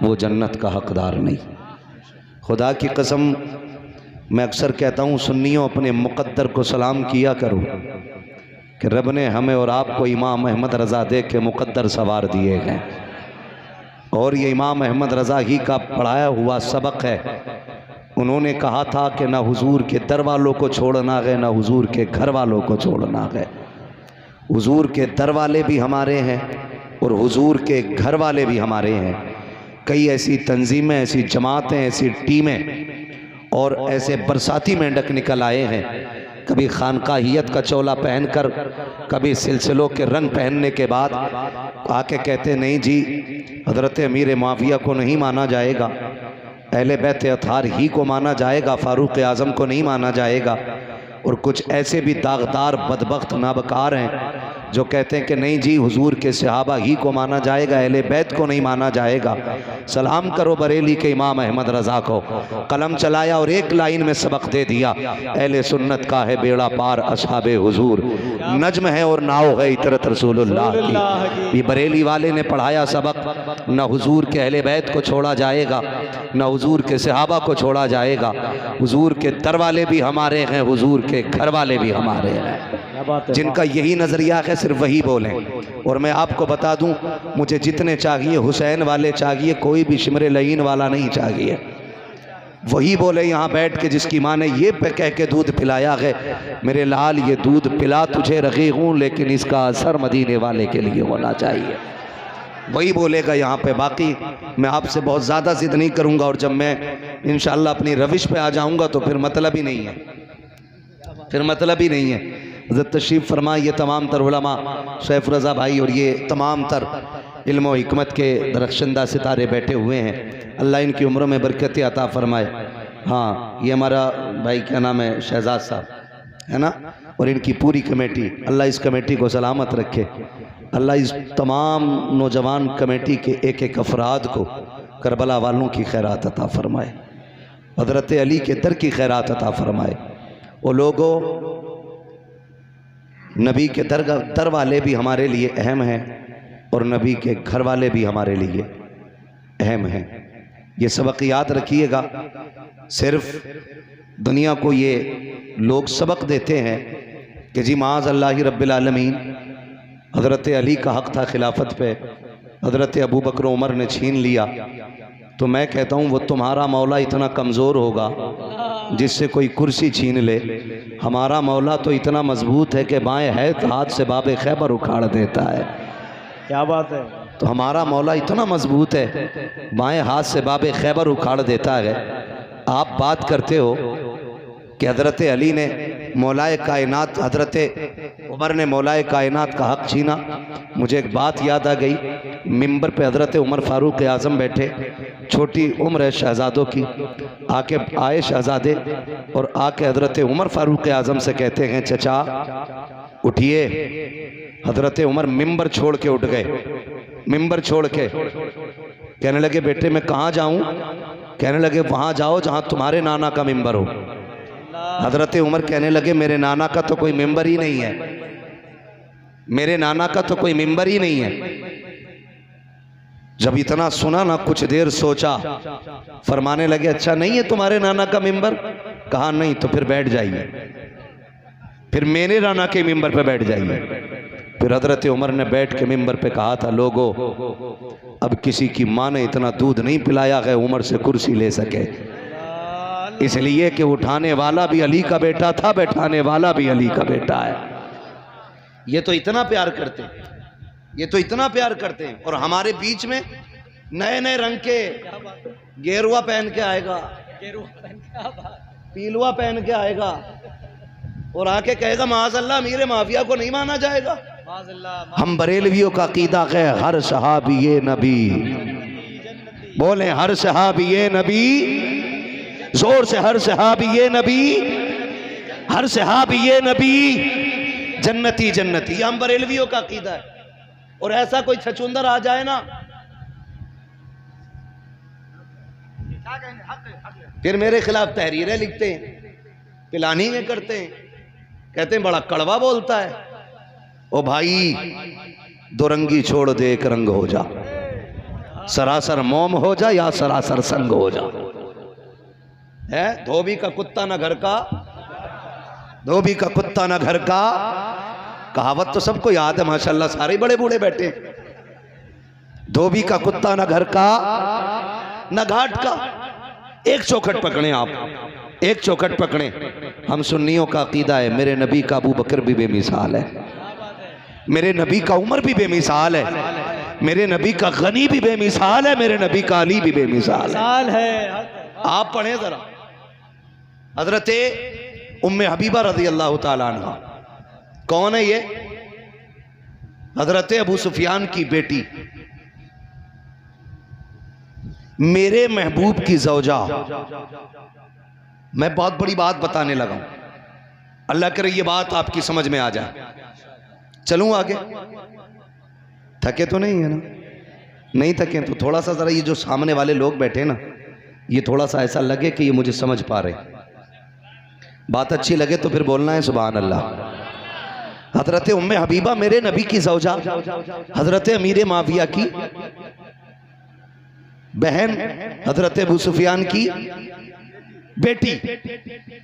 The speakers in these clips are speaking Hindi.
वो जन्नत का हकदार नहीं। खुदा की कसम, मैं अक्सर कहता हूँ सुन्नियों, अपने मुक़द्दर को सलाम किया करो कि रब ने हमें और आपको इमाम अहमद रज़ा दे के मुक़द्दर सवार दिए हैं, और ये इमाम अहमद रज़ा ही का पढ़ाया हुआ सबक है। उन्होंने कहा था कि ना हुजूर के दर वालों को छोड़ना है, ना हुजूर के घर वालों को छोड़ना है। हुजूर के दर वाले भी हमारे हैं और हुजूर के घर वाले भी हमारे हैं। कई ऐसी तंजीमें, ऐसी जमातें, ऐसी टीमें और ऐसे बरसाती मेंढक निकल आए हैं, कभी खानकाहियत का चोला पहनकर, कभी सिलसिलों के रंग पहनने के बाद आके कहते नहीं जी हज़रत अमीर मुआविया को नहीं माना जाएगा, अहले बैत अतार ही को माना जाएगा, फारूक आज़म को नहीं माना जाएगा। और कुछ ऐसे भी दागदार बदबख्त नाबकार हैं जो कहते हैं कि नहीं जी हुजूर के सहाबा ही को माना जाएगा, अहले बैत को नहीं माना जाएगा। सलाम करो बरेली के इमाम अहमद रज़ा को। कलम चलाया और एक लाइन में सबक दे दिया, अहले सुन्नत का है बेड़ा पार असहाबे हुजूर, नज्म है और नाव है इतरत रसूलुल्लाह की। ये बरेली वाले ने पढ़ाया सबक, न हुजूर के अहले बैत को छोड़ा जाएगा, न हुजूर के सहाबा को छोड़ा जाएगा। हुजूर के दर वाले भी हमारे हैं, हुजूर के घर वाले भी हमारे हैं। जिनका यही नज़रिया है सिर्फ वही बोलें। और मैं आपको बता दूं, मुझे जितने चाहिए हुसैन वाले चाहिए, कोई भी शिमरे लईन वाला नहीं चाहिए। वही बोले यहाँ बैठ के जिसकी माँ ने ये पे कह के दूध पिलाया है, मेरे लाल ये दूध पिला तुझे रखे हूँ, लेकिन इसका असर मदीने वाले के लिए होना चाहिए। वही बोलेगा यहाँ पे। बाकी मैं आपसे बहुत ज़्यादा जिद नहीं करूँगा, और जब मैं इंशाअल्लाह अपनी रविश पे आ जाऊँगा तो फिर मतलब ही नहीं है, फिर मतलब ही नहीं है। हज़रत तशरीफ़ फरमा, ये तमाम तर उलमा, सैफ रज़ा भाई और ये तमाम तर इल्म व हिकमत के दरख्शंदा सितारे बैठे हुए हैं, अल्लाह इनकी उम्रों में बरकत अता फ़रमाए। हाँ, ये हमारा भाई क्या नाम है, शहजाद साहब है ना, और इनकी पूरी कमेटी, अल्लाह इस कमेटी को सलामत रखे। अल्लाह इस तमाम नौजवान कमेटी के एक एक अफराद को करबला वालों की खैरात अता फ़रमाए, हज़रत अली के दर की खैरात अता फ़रमाए। वो लोगों, नबी के दर वाले भी हमारे लिए अहम हैं और नबी के घर वाले भी हमारे लिए अहम हैं। ये सबक याद रखिएगा। सिर्फ दुनिया को ये लोग सबक देते हैं कि जी माज़ अल्लाह रब्बिल आलमीन, हज़रत अली का हक़ था खिलाफत पे, हज़रत अबू बकर उमर ने छीन लिया। तो मैं कहता हूँ वो तुम्हारा मौला इतना कमज़ोर होगा जिससे कोई कुर्सी छीन ले, हमारा मौला तो इतना मजबूत है कि बाएं हाथ से बाबे खैबर उखाड़ देता है। क्या बात है। तो हमारा मौला इतना मजबूत है, बाएं हाथ से बाबे खैबर उखाड़ देता है। आप बात करते हो कि हज़रत अली ने मौलाए कायनात, हज़रत उमर ने मौलाए कायनात का हक़ छीना। मुझे एक बात याद आ गई, मिंबर पे हज़रत उमर फ़ारूक आज़म बैठे, छोटी उम्र है शहज़ादों की, आके आए शहज़ादे और आके हज़रत उमर फ़ारूक आज़म से कहते हैं चचा उठिए। हज़रत उमर मिंबर छोड़ के उठ गए, मिंबर छोड़ के कहने लगे बेटे मैं कहाँ जाऊँ? कहने लगे वहाँ जाओ जहाँ तुम्हारे नाना का मिंबर हो। हज़रत उमर कहने लगे मेरे नाना का तो कोई मिंबर ही नहीं है, मेरे नाना का तो कोई मिंबर ही नहीं है। जब इतना सुना ना, कुछ देर सोचा, फरमाने लगे अच्छा नहीं है तुम्हारे नाना का मिंबर? कहा नहीं। तो फिर बैठ जाइए, फिर मेरे नाना के मिंबर पे बैठ जाइए। फिर हज़रत उमर ने बैठ के मिंबर पे कहा था लोगों, अब किसी की माँ ने इतना दूध नहीं पिलाया है उमर से कुर्सी ले सके, इसलिए कि उठाने वाला भी अली का बेटा था, बैठाने वाला भी अली का बेटा है। ये तो इतना प्यार करते हैं, ये तो इतना प्यार करते हैं। और हमारे बीच में नए नए रंग के गेरुआ पहन के आएगा, पीलुआ पहन के आएगा और आके कहेगा माज़अल्लाह अमीर मुआविया को नहीं माना जाएगा। हम बरेलवियों का अकीदा है हर सहाबी नबी, बोले हर सहाबी नबी, जोर से हर सहाबी नबी, हर सहाबी नबी जन्नती जन्नती। हम बरेलवियों का अकीदा है। और ऐसा कोई छचुंदर आ जाए ना, फिर मेरे खिलाफ तहरीरें लिखते हैं, पिलानी में करते हैं, कहते हैं बड़ा कड़वा बोलता है। ओ भाई दो रंगी छोड़ दे एक रंग हो जा। सरासर मोम हो जा या सरासर संग हो जा। है धोबी का कुत्ता ना घर का, धोबी का कुत्ता ना घर का, कहावत तो सबको याद है माशाल्लाह, सारे बड़े बूढ़े बैठे। धोबी का कुत्ता ना घर का ना घाट का। एक चौखट पकड़े आप, एक चौखट पकड़े। हम सुन्नियों का अकीदा है मेरे नबी का अबू बकर भी बेमिसाल है, मेरे नबी का उमर भी बेमिसाल है, मेरे नबी का गनी भी बेमिसाल है, मेरे नबी का अली भी बेमिसाल है। आप पढ़े जरा हजरत उम्मे हबीबा रज़ी अल्लाह ताला अन्हा। कौन है ये? हजरत अबू सुफियान की बेटी, मेरे महबूब की ज़ौजा। मैं बहुत बड़ी बात बताने लगा हूं, अल्लाह करे ये बात आपकी समझ में आ जाए। चलूं आगे? थके तो नहीं है ना? नहीं थके तो थोड़ा सा जरा ये जो सामने वाले लोग बैठे ना, ये थोड़ा सा ऐसा लगे कि ये मुझे समझ पा रहे। बात अच्छी लगे तो फिर बोलना है सुभान अल्लाह। हजरत उम्मे हबीबा मेरे नबी की ज़ौजा, हजरत अमीर माविया की बहन, हजरत अबू सुफियान की बेटी।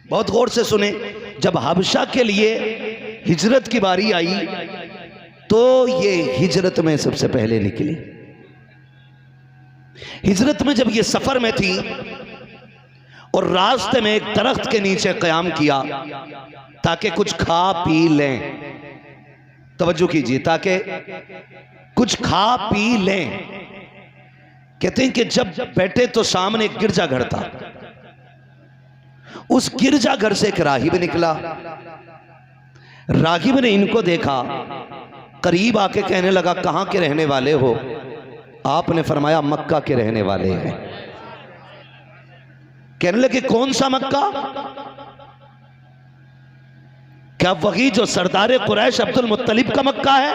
बहुत गौर से सुने, जब हबशा के लिए हिजरत की बारी आई तो ये हिजरत में सबसे पहले निकली। हिजरत में जब ये सफर में थी और रास्ते में एक दरख्त के नीचे क़याम किया ताकि कुछ खा पी लें। तवज्जो कीजिए, ताकि कुछ खा पी लें। कहते हैं कि जब बैठे तो सामने एक गिरजाघर था, उस गिरजाघर से एक राहिब निकला। रागिब ने इनको देखा, करीब आके कहने लगा कहां के रहने वाले हो? आपने फरमाया मक्का के रहने वाले हैं। कहने लगे कौन सा मक्का? क्या वही जो सरदार कुरैश अब्दुल मुत्तलिब का मक्का है?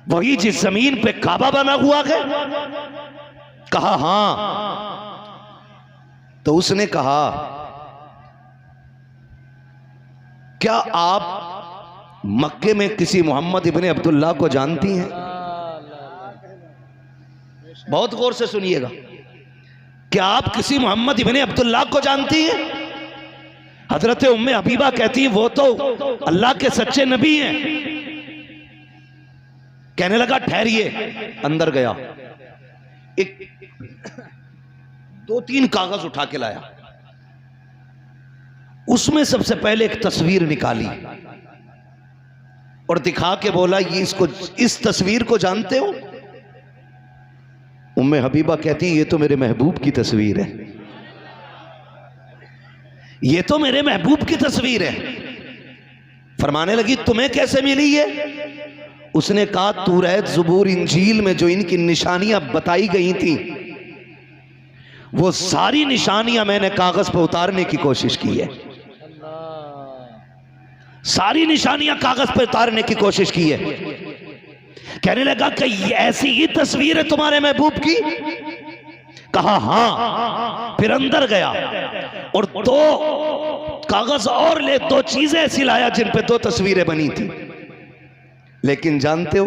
वही जिस जमीन पे काबा बना हुआ है? कहा हां। तो उसने कहा क्या आप मक्के में किसी मोहम्मद इब्ने अब्दुल्लाह को जानती हैं? बहुत गौर से सुनिएगा, क्या आप किसी मोहम्मद इब्ने अब्दुल्लाह को जानती हैं? हजरत उम्मे हबीबा कहती है वो तो अल्लाह के सच्चे नबी हैं। कहने लगा ठहरिए। अंदर गया, एक 2-3 कागज उठा के लाया, उसमें सबसे पहले एक तस्वीर निकाली और दिखा के बोला ये इसको, इस तस्वीर को जानते हो? उम्मे हबीबा कहती है ये तो मेरे महबूब की तस्वीर है, ये तो मेरे महबूब की तस्वीर है। फरमाने लगी तुम्हें कैसे मिली ये? उसने कहा तौरात ज़बूर इंजील में जो इनकी निशानियां बताई गई थी वो सारी निशानियां मैंने कागज पर उतारने की कोशिश की है, सारी निशानियां कागज पर उतारने की कोशिश की है। कहने लगा कि ऐसी ही तस्वीर है तुम्हारे महबूब की? कहा हां। फिर अंदर गया और 2 कागज और ले, 2 चीजें ऐसी लाया जिन पे 2 तस्वीरें बनी थी। लेकिन जानते हो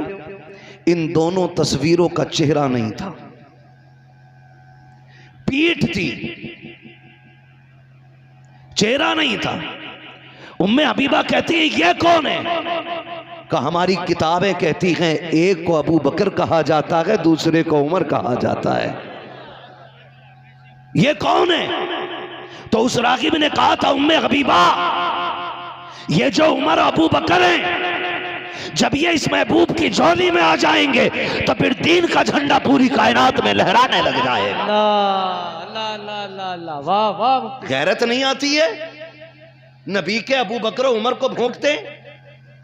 इन दोनों तस्वीरों का चेहरा नहीं था, पीठ थी, चेहरा नहीं था। उम्मे हबीबा कहती है ये कौन है? कहा हमारी किताबें कहती हैं एक को अबू बकर कहा जाता है, दूसरे को उमर कहा जाता है। ये कौन है? तो उस रागिब ने कहा था उम्मे हबीबा ये जो उमर अबू बकर हैं, जब ये इस महबूब की झोली में आ जाएंगे तो फिर दीन का झंडा पूरी कायनात में लहराने लग जाएगा। वाह वाह। गैरत नहीं आती है? नबी के अबू बकर उमर को भोंकते।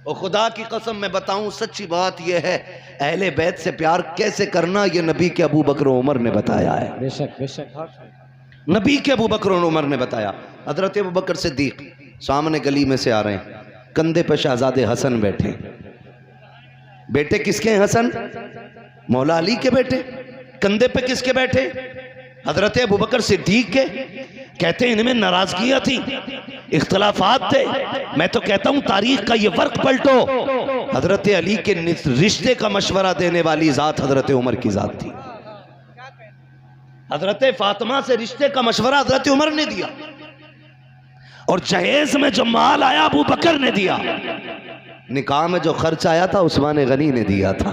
और खुदा की कसम मैं बताऊं सच्ची बात यह है, अहले बैत से प्यार कैसे करना ये नबी के अबू बकर उमर ने बताया है। बेशक बेशक नबी के अबू बकर उमर ने बताया। हजरत अबू बकर सिद्दीक सामने गली में से आ रहे हैं, कंधे पे शहजादे हसन बैठे। बेटे किसके हैं? हसन मौला अली के बेटे। कंधे पे किसके बैठे? हजरत अबू बकर सिद्दीक के। कहते हैं इनमें नाराजगियां थी, इख्तलाफात थे। मैं तो कहता हूं तारीख का ये वर्क पलटो। हजरत अली के रिश्ते का मशवरा देने वाली जात हजरत उमर की जात थी। हजरत फातिमा से रिश्ते का मशवरा हजरत उमर ने दिया, और जहेज में जो माल आया अबू बकर ने दिया, निकाह में जो खर्च आया था उस्मान गनी ने दिया था।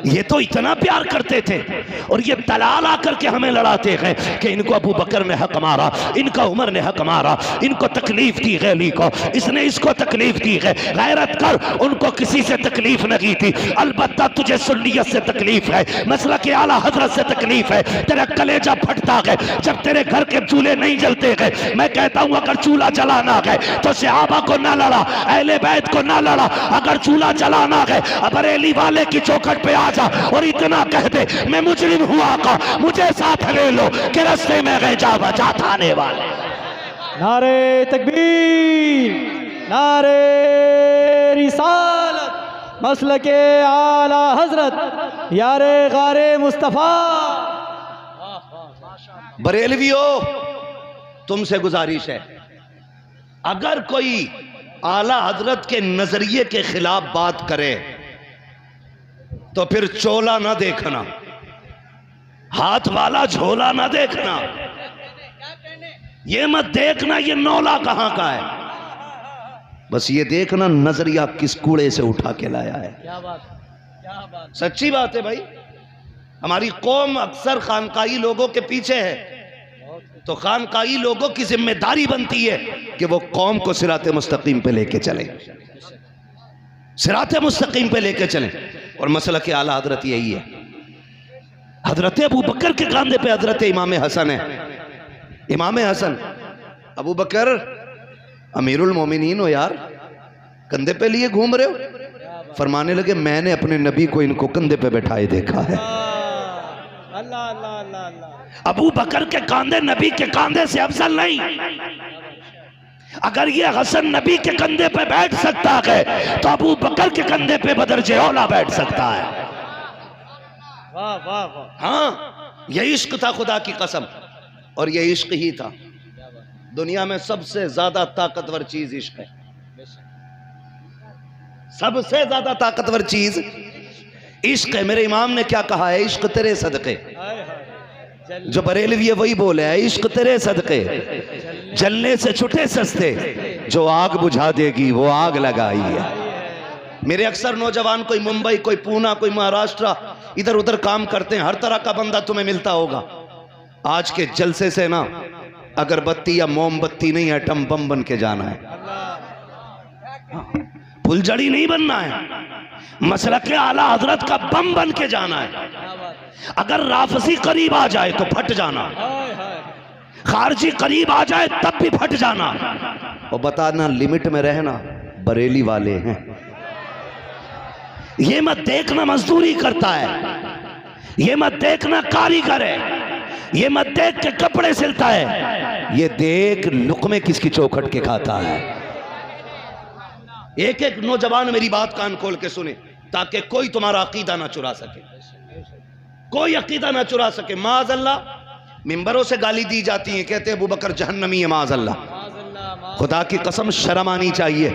ये तो इतना प्यार करते थे, और ये दलाल आकर के हमें लड़ाते हैं कि इनको अबू बकर ने हक मारा, इनका उमर ने हक मारा, इनको तकलीफ दी है अली को, इसने इसको तकलीफ दी है। गैरत कर, उनको किसी से तकलीफ नहीं थी। अलबत्ता तुझे सुन्नियत से तकलीफ है, मसलक के आला हजरत से तकलीफ है। तेरा कलेजा फटता है जब तेरे घर के चूल्हे नहीं जलते हैं। मैं कहता हूं अगर चूल्हा जलाना है तो सहाबा को ना लड़ा, अहले बैत को ना लड़ा। अगर चूल्हा जलाना है बरेली वाले की चौखट पे आ जा और इतना कह दे मैं मुजरिम हुआ का, मुझे साथ ले लो कि रास्ते में गए जा बचा थाने वाले। नारे तकबीर, नारे रिसालत, मसलके आला हजरत, यारे गारे मुस्तफा। बरेलवियों, तुमसे गुजारिश है, अगर कोई आला हजरत के नजरिए के खिलाफ बात करे तो फिर चोला ना देखना, हाथ वाला झोला ना देखना, ये मत देखना ये नौला कहां का है। बस ये देखना नजरिया किस कूड़े से उठा के लाया है। क्या बात, क्या बात, सच्ची बात है भाई। हमारी कौम अक्सर खानकाई लोगों के पीछे है, तो खानकाई लोगों की जिम्मेदारी बनती है कि वो कौम को सिराते मुस्तकीम पे लेके चले, सिराते मुस्तकीम पे लेके चले। और मसला के आला हजरत यही है। हजरत अबू बकर के कांधे पे हजरत इमाम हसन है। इमाम हसन, अबू बकर अमीरुल मोमिनीन हो यार, कंधे पे लिए घूम रहे हो। फरमाने लगे मैंने अपने नबी को इनको कंधे पे बैठाए देखा है। अल्लाह अल्लाह अल्लाह अल्लाह। अबू बकर के कांधे नबी के कांधे से अफजल नहीं। अगर ये हसन नबी के कंधे पे बैठ सकता है तो अबू बकर के कंधे पे बदरजे औला बैठ सकता है। वाह वाह वाह। हाँ, ये इश्क था, खुदा की कसम, और ये इश्क ही था। दुनिया में सबसे ज्यादा ताकतवर चीज इश्क है। सबसे ज्यादा ताकतवर चीज इश्क है। मेरे इमाम ने क्या कहा है, इश्क तेरे सदके। जो बरेलवी है वही बोले है, इश्क तेरे सदके जलने से छुटे सस्ते, जो आग बुझा देगी वो आग लगाई है। मेरे अक्सर नौजवान कोई मुंबई, कोई पूना, कोई महाराष्ट्र, इधर उधर काम करते हैं। हर तरह का बंदा तुम्हें मिलता होगा। आज के जलसे से ना अगरबत्ती या मोमबत्ती नहीं, एटम बम बन के जाना है। फुलझड़ी नहीं बनना है, मसलक के आला हजरत का बम बन के जाना है। अगर राफसी करीब आ जाए तो फट जाना, खारजी करीब आ जाए तब भी फट जाना। और बताना लिमिट में रहना, बरेली वाले हैं। ये मत देखना मजदूरी करता है, ये मत देखना कारीगर है, ये मत देख के कपड़े सिलता है, ये देख लुकमे किसकी चौखट के खाता है। एक एक नौजवान मेरी बात कान खोल के सुने, ताकि कोई तुम्हारा अकीदा ना चुरा सके, कोई अकीदा ना चुरा सके। माज़अल्लाह मिंबरों से गाली दी जाती है, कहते हैं अबू बकर जहन्नमी है। माज़अल्लाह, खुदा की कसम शर्म आनी चाहिए।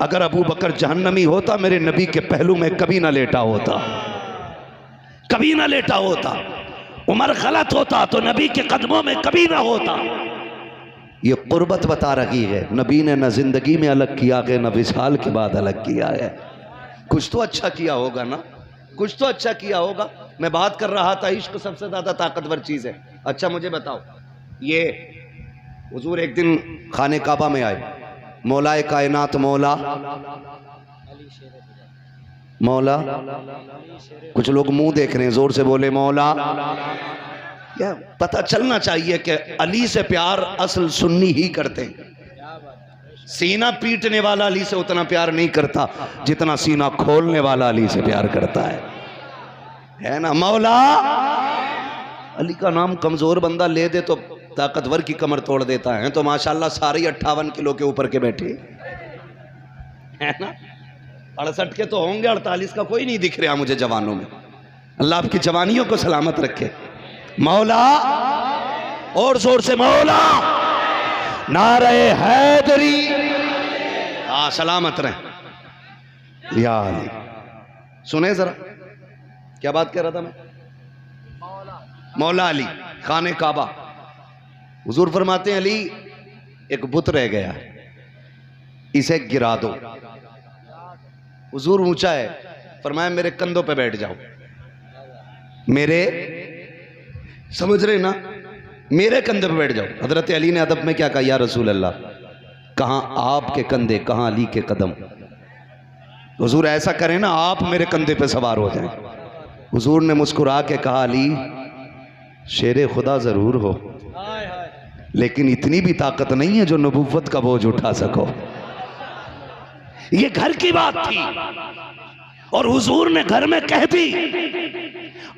अगर अबू बकर जहन्नमी होता मेरे नबी के पहलू में कभी ना लेटा होता, कभी ना लेटा होता। उमर गलत होता तो नबी के कदमों में कभी ना होता। ये कुर्बत बता रही है, नबी ने न जिंदगी में अलग किया है, न विसाल के बाद अलग किया है। कुछ तो अच्छा किया होगा ना, कुछ तो अच्छा किया होगा। मैं बात कर रहा था इश्क सबसे ज्यादा ताकतवर चीज है। अच्छा मुझे बताओ, ये हुजूर एक दिन खाने काबा में आए, मौलाए कायनात मौला मौला, कुछ लोग मुंह देख रहे हैं, जोर से बोले मौला। क्या पता चलना चाहिए कि अली से प्यार असल सुन्नी ही करते हैं। सीना पीटने वाला अली से उतना प्यार नहीं करता जितना सीना खोलने वाला अली से प्यार करता है ना। मौला, अली का नाम कमजोर बंदा ले दे तो ताकतवर की कमर तोड़ देता है। तो माशाल्लाह सारे 58 किलो के ऊपर के बैठे है ना। 68 के तो होंगे, 48 का कोई नहीं दिख रहा मुझे जवानों में। अल्लाह आपकी जवानियों को सलामत रखे। मौला, और जोर से मौला। नारे हैदरी। हाँ सलामत रहे या अली। सुने जरा क्या बात कह रहा था मैं। मौला अली खाने काबा। हुजूर फरमाते हैं अली एक बुत रह गया है, इसे गिरा दो। हुजूर ऊंचा है, फरमाया मेरे कंधों पे बैठ जाओ। मेरे, समझ रहे ना, मेरे कंधे पे बैठ जाओ। हजरत अली ने अदब में क्या कहा, या रसूल अल्लाह, कहां आपके कंधे कहां अली के कदम। हुजूर ऐसा करें ना, आप मेरे कंधे पे सवार हो जाएं। हुजूर ने मुस्कुरा के कहा, अली शेरे खुदा जरूर हो, लेकिन इतनी भी ताकत नहीं है जो नबुव्वत का बोझ उठा सको। ये घर की बात थी और हुजूर ने घर में कह दी,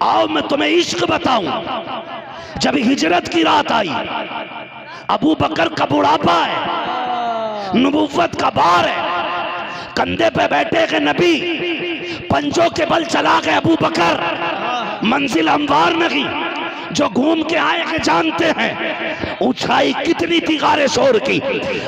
आओ मैं तुम्हें इश्क बताऊं। जब हिजरत की रात आई, अबू बकर का बुढ़ापा है, नबुव्वत का भार है, कंधे पे बैठे के नबी, पंजों के बल चला गए अबू बकर। मंजिल हमवार नहीं, जो घूम के आए के जानते हैं ऊंचाई कितनी थी गारे शोर की।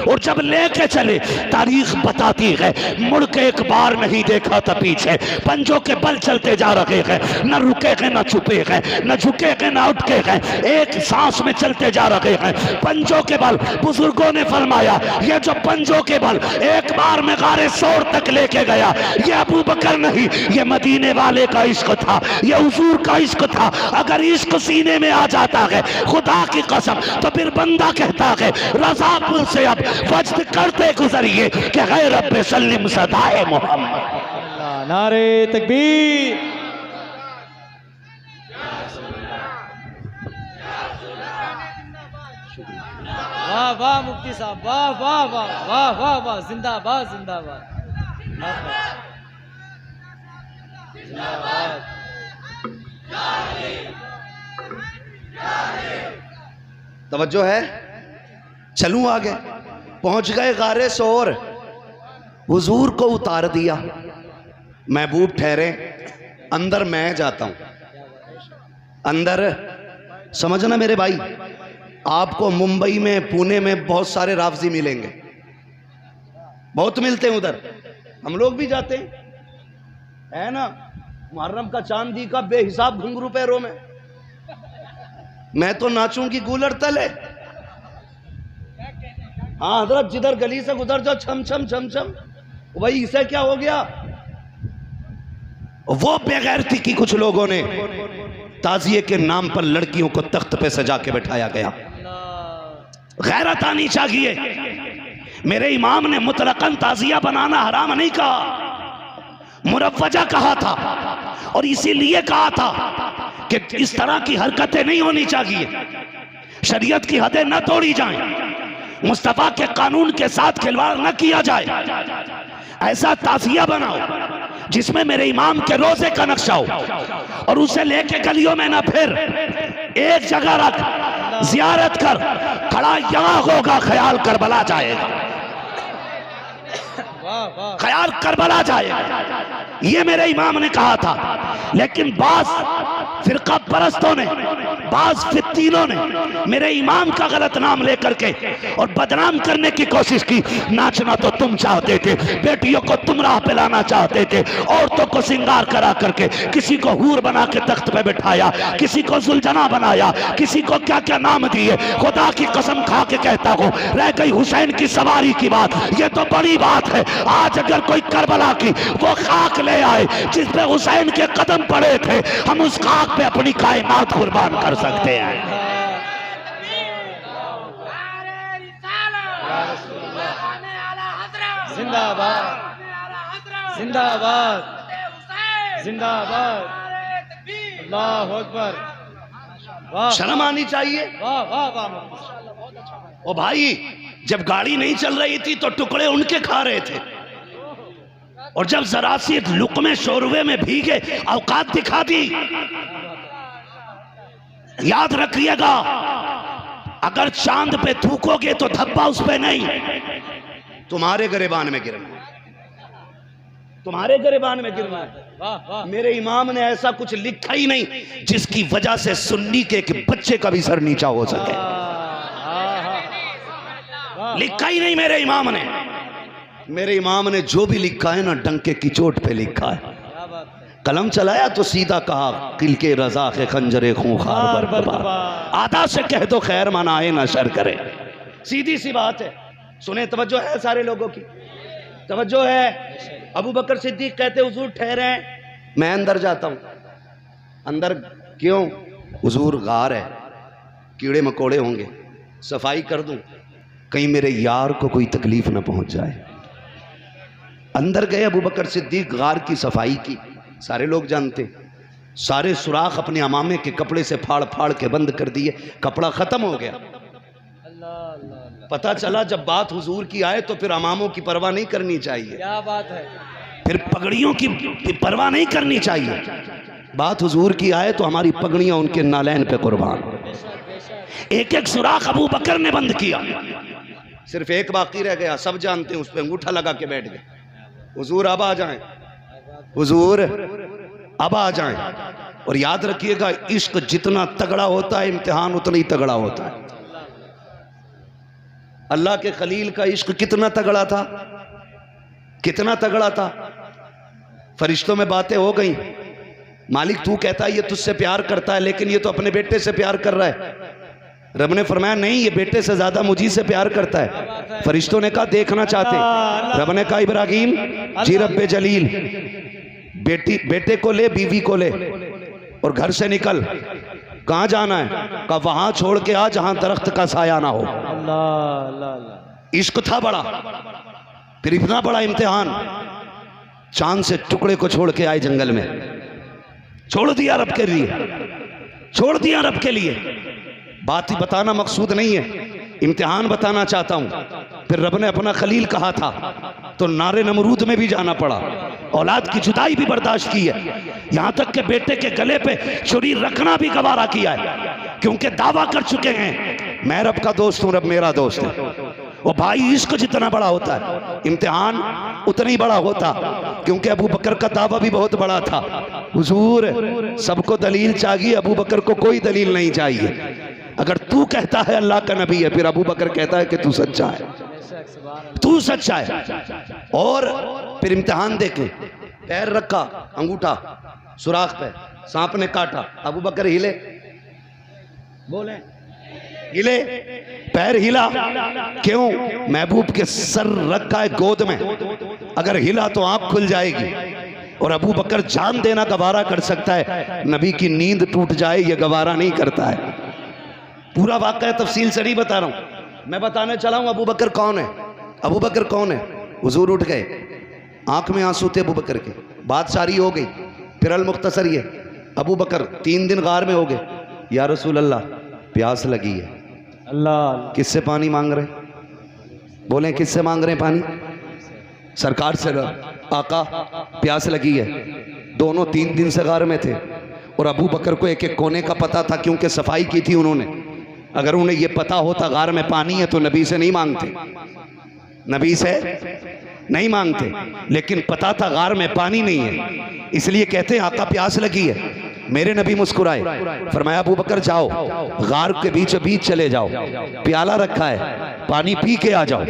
और जब लेके चले, तारीख बताती है, मुड़ के एक बार नहीं देखा था पीछे। पंजों के बल चलते जा रहे हैं, न रुके हैं न छुपे हैं, न झुके हैं न उठके हैं, एक सांस में चलते जा रहे हैं पंजों के बल। बुजुर्गों ने फरमाया, ये जो पंजों के बल एक बार में गारे शोर तक लेके गया, ये अबू बकर नहीं, ये मदीने वाले का इश्क था, ये हुजूर का इश्क था। अगर इश्क सीने में आ जाता है खुदा की कसम, तो फिर बंदा कहता है रज़ापुर से अब वज्द करते गुजरिए कि गैर रब्बे सल्लिम सदाए मोहम्मद। नारे तकबीर। वाह वाह मुफ्ती साहब, वाह वाह वाह वाह वाह वाह, जिंदाबाद जिंदाबाद जिंदाबाद। तवज्जो है, चलूं आगे। पहुंच गए गारे सोर, हुजूर को उतार दिया, महबूब ठहरे, अंदर मैं जाता हूं। अंदर समझना मेरे भाई, आपको मुंबई में, पुणे में बहुत सारे राफजी मिलेंगे, बहुत मिलते हैं उधर, हम लोग भी जाते हैं, है ना। मुहर्रम का चांदी का बेहिसाब घुंघरू पैरों में, मैं तो नाचूंगी गूलर तले। हाँ हजरत, जिधर गली से गुजर जाओ छम छम छम छम, वही इसे क्या हो गया। वो बेगैरती की कुछ लोगों ने ताजिए के नाम पर लड़कियों को तख्त पे सजा के बैठाया गया। गैरत आनी चाहिए। मेरे इमाम ने मुतलकन ताजिया बनाना हराम नहीं कहा, मुरव्वजा कहा था, और इसीलिए कहा था कि इस तरह की हरकतें नहीं होनी चाहिए, शरीयत की हदें न तोड़ी जाएं, मुस्तफा के कानून के साथ खिलवाड़ न किया जाए। ऐसा ताजिया बनाओ जिसमें मेरे इमाम के रोजे का नक्शा हो, और उसे लेके गलियों में न फिर, एक जगह रख, जियारत कर, खड़ा यहां होगा, ख्याल करबला जाएगा, ख्याल करबला जाएगा, ये मेरे इमाम ने कहा था। लेकिन बास फिरका परस्तों ने, बास फित्तीनों ने मेरे इमाम का गलत नाम लेकर के और बदनाम करने की कोशिश की। नाचना तो तुम चाहते थे, बेटियों को तुम राह पे लाना चाहते थे, औरतों को सिंगार करा करके किसी को हूर बना के तख्त पे बिठाया, किसी को सुलझना बनाया, किसी को क्या क्या नाम दिए। खुदा की कसम खा के कहता हूँ, रह गई हुसैन की सवारी की बात, ये तो बड़ी बात है। आज अगर कोई करबला की वो खाक ले आए जिस पे हुसैन के कदम पड़े थे, हम उस खाक पे अपनी कायनात कुर्बान कर सकते हैं। जिंदाबाद जिंदाबाद जिंदाबाद, अल्लाहु अकबर। वाह, शर्म आनी चाहिए। वाह वाह वाह। ओ भाई, जब गाड़ी नहीं चल रही थी तो टुकड़े उनके खा रहे थे, और जब जरा सी लुकमे शोरवे में भीगे, औकात दिखा दी। याद रखिएगा, अगर चांद पे थूकोगे तो धब्बा उस पे नहीं, तुम्हारे गिरबान में गिरना, तुम्हारे गिरबान में गिरना है। वाह वाह। मेरे इमाम ने ऐसा कुछ लिखा ही नहीं जिसकी वजह से सुन्नी के एक बच्चे का भी सर नीचा हो सके। लिखा ही नहीं मेरे इमाम ने। मेरे इमाम ने जो भी लिखा है ना डंके की चोट पे लिखा है। क्या बात है। कलम चलाया तो सीधा कहा किल के रजा के खंजरे खूंखार बरकबा, आधा से कह दो खैर मनाए ना शर करे। सीधी सी बात है। सुने, तवज्जो है सारे लोगों की, तवज्जो है। अबू बकर सिद्दीक कहते हुजूर ठहरे, मैं अंदर जाता हूं। अंदर क्यों? हुजूर गार है, कीड़े मकोड़े होंगे, सफाई कर दूं, कहीं मेरे यार को कोई तकलीफ ना पहुंच जाए। अंदर गए अबू बकर सिद्दीक, गार की सफाई की। सारे लोग जानते, सारे सुराख अपने अमामे के कपड़े से फाड़ फाड़ के बंद कर दिए। कपड़ा खत्म हो गया। अल्लाह अल्लाह अल्लाह। पता चला जब बात हुजूर की आए तो फिर अमामों की परवाह नहीं करनी चाहिए, क्या बात है। फिर पगड़ियों की परवाह नहीं करनी चाहिए। बात हुजूर की आए तो हमारी पगड़ियां उनके नालैन पे कुर्बान। एक एक सुराख अबू बकर ने बंद किया, सिर्फ एक बाकी रह गया। सब जानते हैं, उस पर अंगूठा लगा के बैठ गए। हुजूर अब आ जाएं, हुजूर अब आ जाएं। और याद रखिएगा, इश्क जितना तगड़ा होता है इम्तिहान उतना ही तगड़ा होता है। अल्लाह के खलील का इश्क कितना तगड़ा था, कितना तगड़ा था। फरिश्तों में बातें हो गई, मालिक तू कहता है ये तुझसे प्यार करता है, लेकिन ये तो अपने बेटे से प्यार कर रहा है। रब ने फरमाया नहीं, ये बेटे से ज्यादा मुझी से प्यार करता है। फरिश्तों ने कहा देखना चाहते। रब ने कहा इब्राहीम जी रब्बे जलील, बेटे को ले, बीवी को ले और घर से निकल। कहाँ जाना है? कहा वहां छोड़ के आ जहां दरख्त का साया ना हो। अल्लाह अल्लाह अल्लाह। इश्क था बड़ा, फिर इतना बड़ा इम्तिहान। चांद से टुकड़े को छोड़ के आए जंगल में, छोड़ दिया रब के लिए, छोड़ दिया रब के लिए। बात ही बताना मकसूद नहीं है, इम्तिहान बताना चाहता हूं। फिर रब ने अपना खलील कहा था तो नारे नमरूद में भी जाना पड़ा, औलाद की जुदाई भी बर्दाश्त की है, यहां तक कि बेटे के गले पे छुरी रखना भी गवारा किया है, क्योंकि दावा कर चुके हैं मैं रब का दोस्त हूं, रब मेरा दोस्त है। वो भाई इश्क जितना बड़ा होता है इम्तिहान उतना ही बड़ा होता, क्योंकि अबू बकर का दावा भी बहुत बड़ा था। हुजूर सबको दलील चाहिए, अबू बकर को कोई दलील नहीं चाहिए। अगर तू कहता है अल्लाह का नबी है, फिर अबू बकर कहता है कि तू सच्चा है, तू सच्चा है। और फिर इम्तिहान देखे, पैर रखा अंगूठा सुराख पे, सांप ने काटा, अबू बकर हिले, बोले हिले, पैर हिला। क्यों? महबूब के सर रखा है गोद में, अगर हिला तो आंख खुल जाएगी। और अबू बकर जान देना गवारा कर सकता है, नबी की नींद टूट जाए ये गवारा नहीं करता है। पूरा वाक़या तफसील से नहीं बता रहा हूं, मैं बताने चला हूं अबू बकर कौन है। अबू बकर कौन है? हुजूर उठ गए, आंख में आंसू थे अबू बकर के, बात सारी हो गई। फिर अल मुख्तसर ये, अबू बकर 3 दिन गार में हो गए। या रसूल अल्लाह प्यास लगी है। अल्लाह किससे पानी मांग रहे? बोले किससे मांग रहे हैं पानी? सरकार से। आका प्यास लगी है। दोनों 3 दिन से गार में थे और अबू बकर को एक एक कोने का पता था, क्योंकि सफाई की थी उन्होंने। अगर उन्हें यह पता होता गार में पानी है तो नबी से नहीं मांगते, नबी से नहीं मांगते, लेकिन पता था गार में पानी नहीं है, इसलिए कहते हैं आका प्यास लगी है। मेरे नबी मुस्कुराए, फरमाया अबू बकर जाओ गार के बीचों बीच चले जाओ, प्याला रखा है, पानी पी के आ जाओ।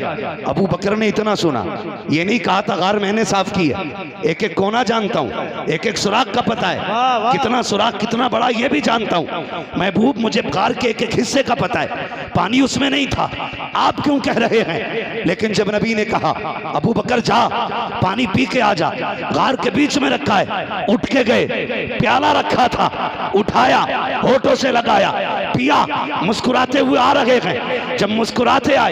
अबू बकर ने इतना सुना, ये नहीं कहा था गार मैंने साफ की है, एक एक कोना जानता हूँ, एक एक सुराख का पता है, कितना सुराख कितना बड़ा ये भी जानता हूँ। महबूब मुझे गार के एक एक हिस्से का पता है, पानी उसमें नहीं था, आप क्यों कह रहे हैं? लेकिन जब नबी ने कहा अबू बकर जा पानी पी के आ जा, गार के बीच में रखा है, उठ के गए, प्याला रखा था, उठाया, होठों से लगाया, पिया, मुस्कुराते हुए आ रहे हैं। जब मुस्कुराते आए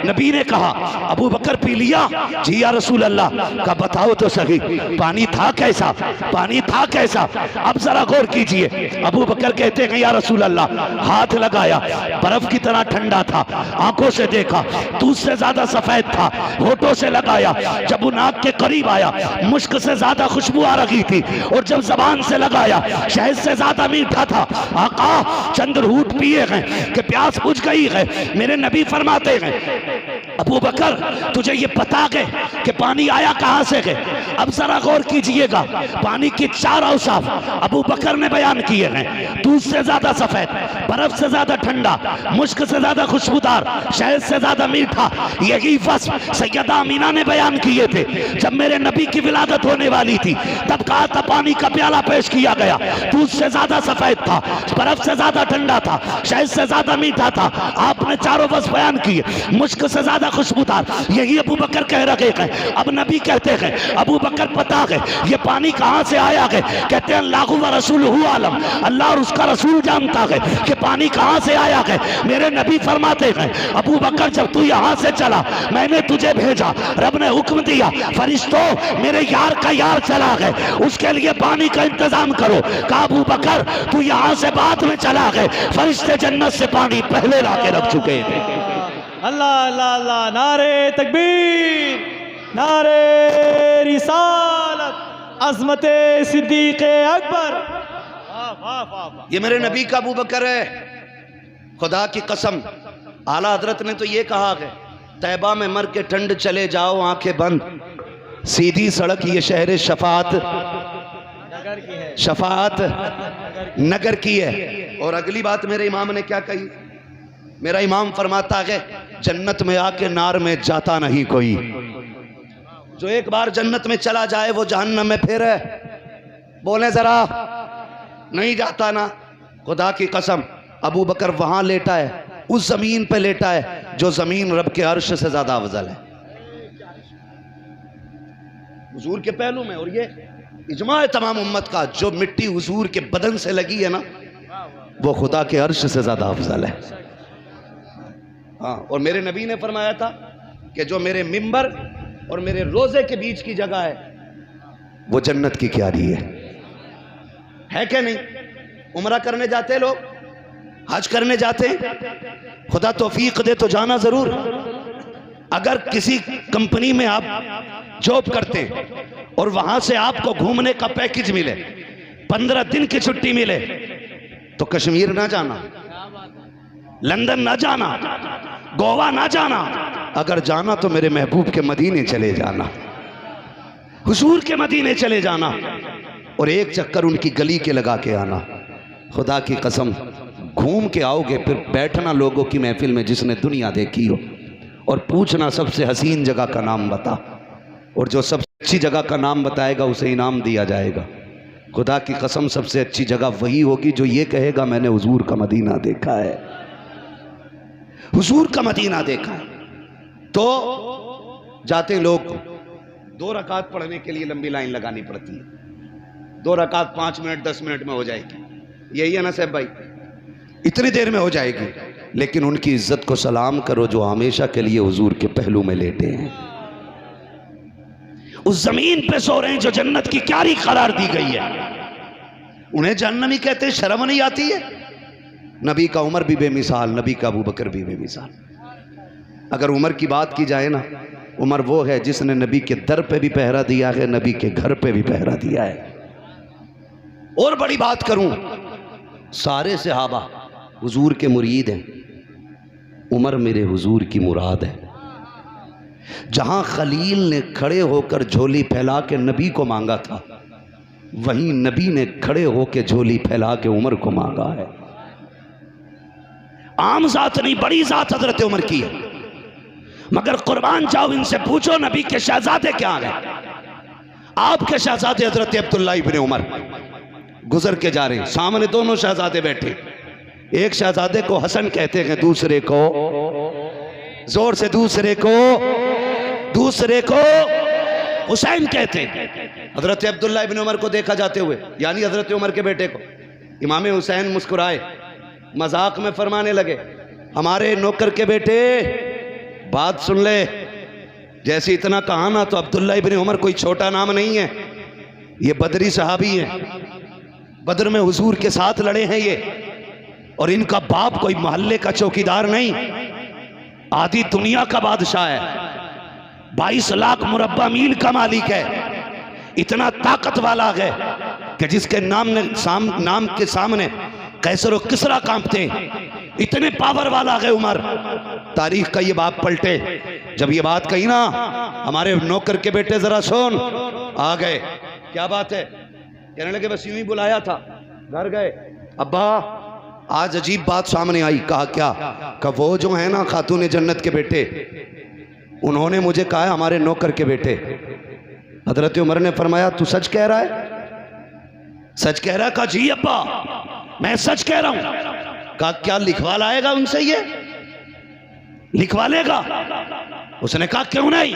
नबी ने कहा अबू बकर पी लिया? जी या रसूल अल्लाह। का बताओ तो सही पानी था कैसा, पानी था कैसा? अब जरा गौर कीजिए। अबू बकर कहते हैं या रसूल अल्लाह, हाथ लगाया बर्फ की तरह ठंडा था, आंखों से देखा दूध से ज्यादा सफेद था, होठों से लगाया, जब वो नाक के करीब आया मुश्क से ज्यादा खुशबू आ रही थी, और जब जबान से लगाया शहद से ज्यादा मीठा था। आका चंद घूंट पिए हैं कि प्यास बुझ गई है। मेरे नबी फरमाते हैं अबू बकर तुझे ये पता है कि पानी आया कहां से है? अब जरा गौर कीजिएगा, पानी की 4 औसाफ अबू बकर ने बयान किए हैं, दूध से ज्यादा सफेद, बर्फ से ज्यादा ठंडा, मुश्क से ज्यादा खुशबूदार, शहद से ज्यादा मीठा, यही वस्फ सैयदा अमीना ने बयान किए थे। जब मेरे नबी की विलादत होने वाली थी तब कहा था पानी का प्याला पेश किया गया, दूध से ज्यादा सफेद था, बर्फ से ज्यादा ठंडा था, शहद से ज्यादा मीठा था। आपने चारों वस्फ बयान किए, मुश्क से ज्यादा खुशबूदार। यही अबू बकर कह रहे हैं। अब नबी कहते हैं अबू बकर पता है ये पानी कहां से आया है? कहते हैं अल्लाह व रसूलुहु आलम, अल्लाह और उसका रसूल जानता है कि पानी कहां से आया है। मेरे नबी फरमाते हैं अबू बकर जब तू यहां से चला मैंने तुझे भेजा, रब ने हुक्म दिया फरिश्तों मेरे यार का यार चला है उसके लिए पानी का इंतजाम करो। कहा अबू बकर तू यहां से बाद में चला गए, फरिश्ते जन्नत से पानी पहले ला के रख चुके थे। अल्लाह अल्लाह अल्लाह, नारे तकबीर, नारे रिसालत, अज़मते सिद्दीक़ अकबर। वाह वाह वाह वाह। ये मेरे नबी का अबू बकर है। खुदा की कसम आला हजरत ने तो ये कहा है तैबा में मर के ठंड चले जाओ आंखें बंद, सीधी सड़क ये शहर शफात नगर की है, शफात नगर की है। और अगली बात मेरे इमाम ने क्या कही? मेरा इमाम फरमाता है जन्नत में आके नार में जाता नहीं कोई, जो एक बार जन्नत में चला जाए वो जहन्नम में फिर है। बोले जरा, नहीं जाता ना। खुदा की कसम अबू बकर वहां लेटा है, उस जमीन पे लेटा है जो जमीन रब के अर्श से ज्यादा अफजल है, हुजूर के पहलू में। और ये इजमा है तमाम उम्मत का, जो मिट्टी हुजूर के बदन से लगी है ना वो खुदा के अर्श से ज्यादा अफजल है। हाँ, और मेरे नबी ने फरमाया था कि जो मेरे मिंबर और मेरे रोजे के बीच की जगह है वो जन्नत की क्यारी है क्या नहीं? उम्रा करने जाते लोग, हज करने जाते, खुदा तौफीक दे तो जाना जरूर। अगर किसी कंपनी में आप जॉब करते और वहां से आपको घूमने का पैकेज मिले, 15 दिन की छुट्टी मिले, तो कश्मीर ना जाना, लंदन ना जाना, गोवा ना जाना, अगर जाना तो मेरे महबूब के मदीने चले जाना, हुजूर के मदीने चले जाना और एक चक्कर उनकी गली के लगा के आना। खुदा की कसम घूम के आओगे फिर बैठना लोगों की महफिल में जिसने दुनिया देखी हो और पूछना सबसे हसीन जगह का नाम बता, और जो सबसे अच्छी जगह का नाम बताएगा उसे इनाम दिया जाएगा। खुदा की कसम सबसे अच्छी जगह वही होगी जो ये कहेगा मैंने हुजूर का मदीना देखा है, हुजूर का मदीना देखा है। तो जाते लोग 2 रकात पढ़ने के लिए लंबी लाइन लगानी पड़ती है। 2 रकात 5 मिनट 10 मिनट में हो जाएगी, यही है ना साहब भाई, इतनी देर में हो जाएगी। लेकिन उनकी इज्जत को सलाम करो जो हमेशा के लिए हुजूर के पहलू में लेटे हैं, उस जमीन पे सो रहे हैं जो जन्नत की क्यारी करार दी गई है। उन्हें जन्नती कहते हैं, शर्म नहीं आती है? नबी का उमर भी बेमिसाल, नबी का अबू बकर भी बेमिसाल। अगर उमर की बात की जाए ना, उमर वो है जिसने नबी के दर पे भी पहरा दिया है, नबी के घर पे भी पहरा दिया है। और बड़ी बात करूं, सारे सहाबा हुजूर के मुरीद हैं, उमर मेरे हुजूर की मुराद है। जहां खलील ने खड़े होकर झोली फैला के नबी को मांगा था, वहीं नबी ने खड़े होकर झोली फैला के उमर को मांगा है। आम जात नहीं, बड़ी जात हजरत उमर की है। मगर कुर्बान जाओ, इनसे पूछो नबी के शहजादे क्या हैं। आपके शहजादे हजरत अब्दुल्ला इब्न उमर गुजर के जा रहे हैं, सामने दोनों शहजादे बैठे, एक शहजादे को हसन कहते हैं, दूसरे को जोर से दूसरे को हुसैन कहते हैं। हजरत अब्दुल्ला इब्न उमर को देखा जाते हुए, यानी हजरत उमर के बेटे को, इमाम हुसैन मुस्कुराए, मजाक में फरमाने लगे, हमारे नौकर के बेटे बात सुन ले। जैसे इतना कहा ना, तो अब्दुल्ला इब्न उमर कोई छोटा नाम नहीं है, ये बदरी सहाबी हैं, बदर में हुजूर के साथ लड़े हैं ये, और इनका बाप कोई मोहल्ले का चौकीदार नहीं, आधी दुनिया का बादशाह है, 22 लाख मुरब्बा मील का मालिक है, इतना ताकत वाला है कि जिसके नाम के सामने कैसर और किसरा कांपते, इतने पावर वाला है उमर। तारीख का ये बाप पलटे, जब ये बात कही ना, हमारे नौकर के बेटे जरा सुन, आ गए, क्या बात है? कहने लगे बस यूं ही बुलाया था, घर गए, अब्बा आज अजीब बात सामने आई। कहा क्या? कि वो जो है ना खातून जन्नत के बेटे, उन्होंने मुझे कहा है हमारे नौकर के बेटे। हजरत उमर ने फरमाया तू सच कह रहा है? सच कह रहा है? कहा जी अब्बा मैं सच कह रहा हूं। कहा क्या लिखवा लाएगा उनसे? ये लिखवा लेगा? उसने कहा क्यों नहीं,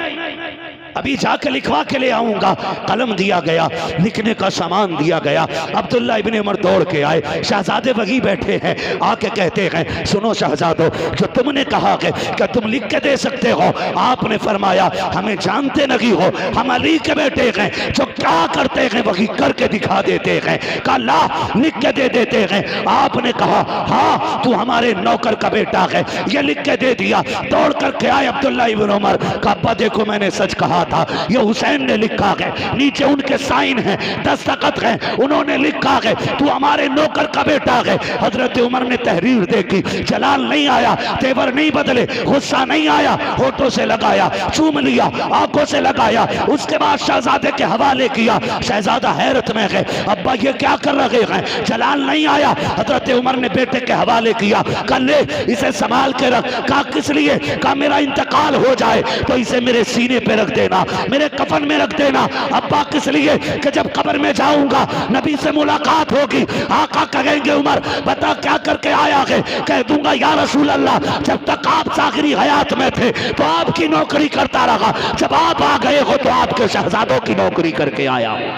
अभी जाके लिखवा के ले आऊंगा। कलम दिया गया, लिखने का सामान दिया गया। अब्दुल्ला इब्ने उमर दौड़ के आए, शहजादे वही बैठे हैं। आके कहते हैं सुनो शहजादो, जो तुमने कहा कि तुम लिख के दे सकते हो, आपने फरमाया हमें जानते नहीं हो, हम अली के बेटे हैं, जो क्या करते हैं वही करके दिखा देते हैं। कहा ला लिख के दे देते हैं। आपने कहा हाँ तू हमारे नौकर का बेटा है, ये लिख के दे दिया। दौड़ करके आए अब्दुल्ला इब्ने उमर। कहा अब्बा देखो मैंने सच कहा था, ये हुसैन ने लिखा है, नीचे उनके साइन है, दस्तखत है, उन्होंने लिखा है तू हमारे नौकर का बेटा है। हजरत उमर ने तहरीर देखी, जलाल नहीं आया, तेवर नहीं बदले, गुस्सा नहीं आया, होठों से लगाया, चूम लिया, आंखों से लगाया, उसके बाद शहजादे के हवाले किया। शहजादा हैरत में है, अब्बा ये क्या कर रहे हैं? जलाल नहीं आया। हजरत उमर ने बेटे के हवाले किया, कल ले इसे संभाल के रख। कहा किस लिए? कहा मेरा इंतकाल हो जाए तो इसे मेरे सीने पे रख देना, मेरे कफन में रख देना। अब्बा किस लिए? कि जब कब्र में जाऊंगा नबी से मुलाकात होगी, आका कहेंगे उमर बता क्या करके आया है? कह दूंगा या रसूल अल्लाह जब तक आप आखिरी हयात में थे तो आपकी नौकरी करता रहा, जब आप आ गए हो तो आपके शहजादों की नौकरी करके आया हूं।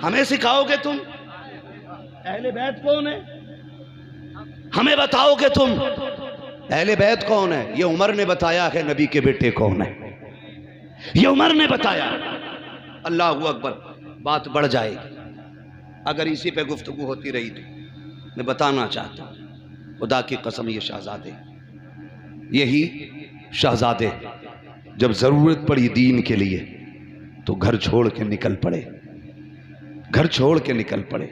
हमें सिखाओगे तुम अहले बैत कौन है? हमें बताओगे तुम अहले बैत कौन है? ये उमर ने बताया है नबी के बेटे कौन है, ये उमर ने बताया। अल्लाह अकबर, बात बढ़ जाएगी अगर इसी पे गुफ्तगू होती रही तो। मैं बताना चाहता हूं खुदा की कसम, ये शहजादे, यही शहजादे जब जरूरत पड़ी दीन के लिए तो घर छोड़ के निकल पड़े, घर छोड़ के निकल पड़े।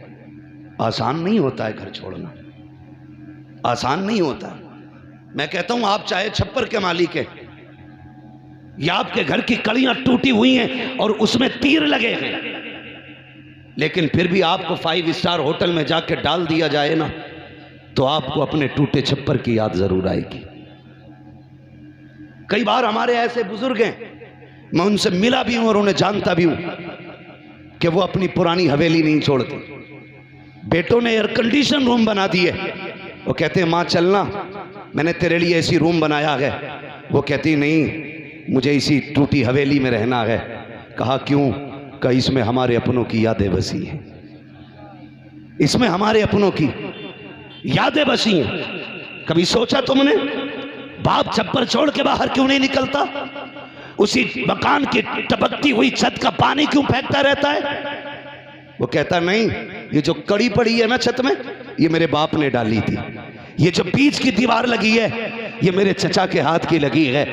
आसान नहीं होता है घर छोड़ना, आसान नहीं होता। मैं कहता हूं आप चाहे छप्पर के मालिक हैं या आपके घर की कड़ियां टूटी हुई हैं और उसमें तीर लगे हैं, लेकिन फिर भी आपको 5 स्टार होटल में जाके डाल दिया जाए ना तो आपको अपने टूटे छप्पर की याद जरूर आएगी। कई बार हमारे ऐसे बुजुर्ग हैं, मैं उनसे मिला भी हूं और उन्हें जानता भी हूं कि वो अपनी पुरानी हवेली नहीं छोड़ते। बेटों ने एयर कंडीशन रूम बना दिए, वो कहते हैं माँ चलना, मैंने तेरे लिए ऐसी रूम बनाया है। वो कहती नहीं मुझे इसी टूटी हवेली में रहना है। कहा क्यों? कहा इसमें हमारे अपनों की यादें बसी हैं, इसमें हमारे अपनों की यादें बसी हैं। कभी सोचा तुमने बाप छप्पर छोड़ के बाहर क्यों नहीं निकलता? उसी मकान की टपकती हुई छत का पानी क्यों फेंकता रहता है? वो कहता नहीं, ये जो कड़ी पड़ी है ना छत में, ये मेरे बाप ने डाली थी। ये जो बीच की दीवार लगी है ये मेरे चचा के हाथ की लगी है।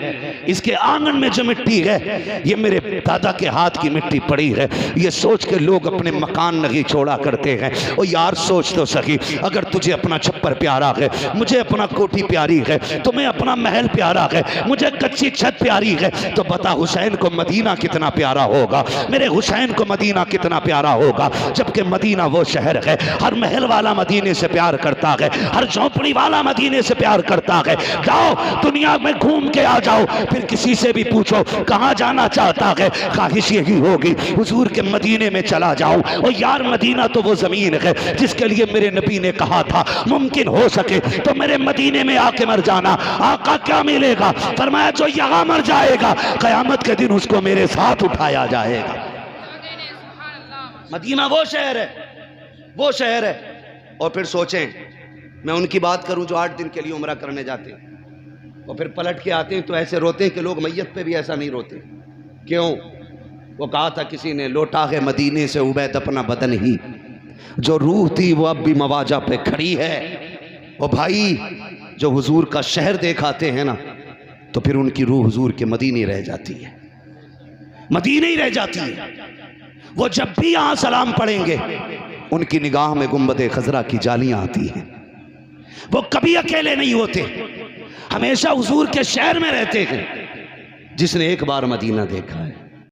इसके आंगन में जो मिट्टी है ये मेरे दादा के हाथ की मिट्टी पड़ी है। ये सोच के लोग अपने मकान नहीं छोड़ा करते हैं। और यार सोच तो सही, अगर तुझे अपना छप्पर प्यारा है, मुझे अपना कोठी प्यारी है, तुम्हें अपना महल प्यारा है, मुझे कच्ची छत प्यारी है, तो बता हुसैन को मदीना कितना प्यारा होगा, मेरे हुसैन को मदीना कितना प्यारा होगा। जबकि मदीना वो शहर है, हर महल वाला मदीने से प्यार करता है, हर झोंपड़ी वाला मदीने से प्यार करता है। जाओ दुनिया में घूम के आ जाओ, फिर किसी से भी पूछो कहां जाना चाहता है, ख्वाहिश यही होगी हुजूर के मदीने में चला जाऊं। और यार मदीना तो वो जमीन है जिसके लिए मेरे नबी ने कहा था मुमकिन हो सके तो मेरे मदीने में आके मर जाना। आका क्या मिलेगा? फरमाया जो यहां मर जाएगा कयामत के दिन उसको मेरे साथ उठाया जाएगा। मदीना वो शहर है, वो शहर है। और फिर सोचें, मैं उनकी बात करूं जो 8 दिन के लिए उम्रा करने जाते हैं और फिर पलट के आते हैं तो ऐसे रोते हैं कि लोग मैयत पे भी ऐसा नहीं रोते। क्यों? वो कहा था किसी ने, लौटा है मदीने से उबैद अपना बदन ही, जो रूह थी वो अब भी मवाजा पे खड़ी है। ओ भाई, जो हुजूर का शहर देखाते हैं ना तो फिर उनकी रूह हुजूर के मदीने रह जाती है, मदीने ही रह जाती है। वो जब भी यहां सलाम पढ़ेंगे उनकी निगाह में गुंबदे खजरा की जालियां आती हैं। वो कभी अकेले नहीं होते, हमेशा हुजूर के शहर में रहते हैं। जिसने एक बार मदीना देखा है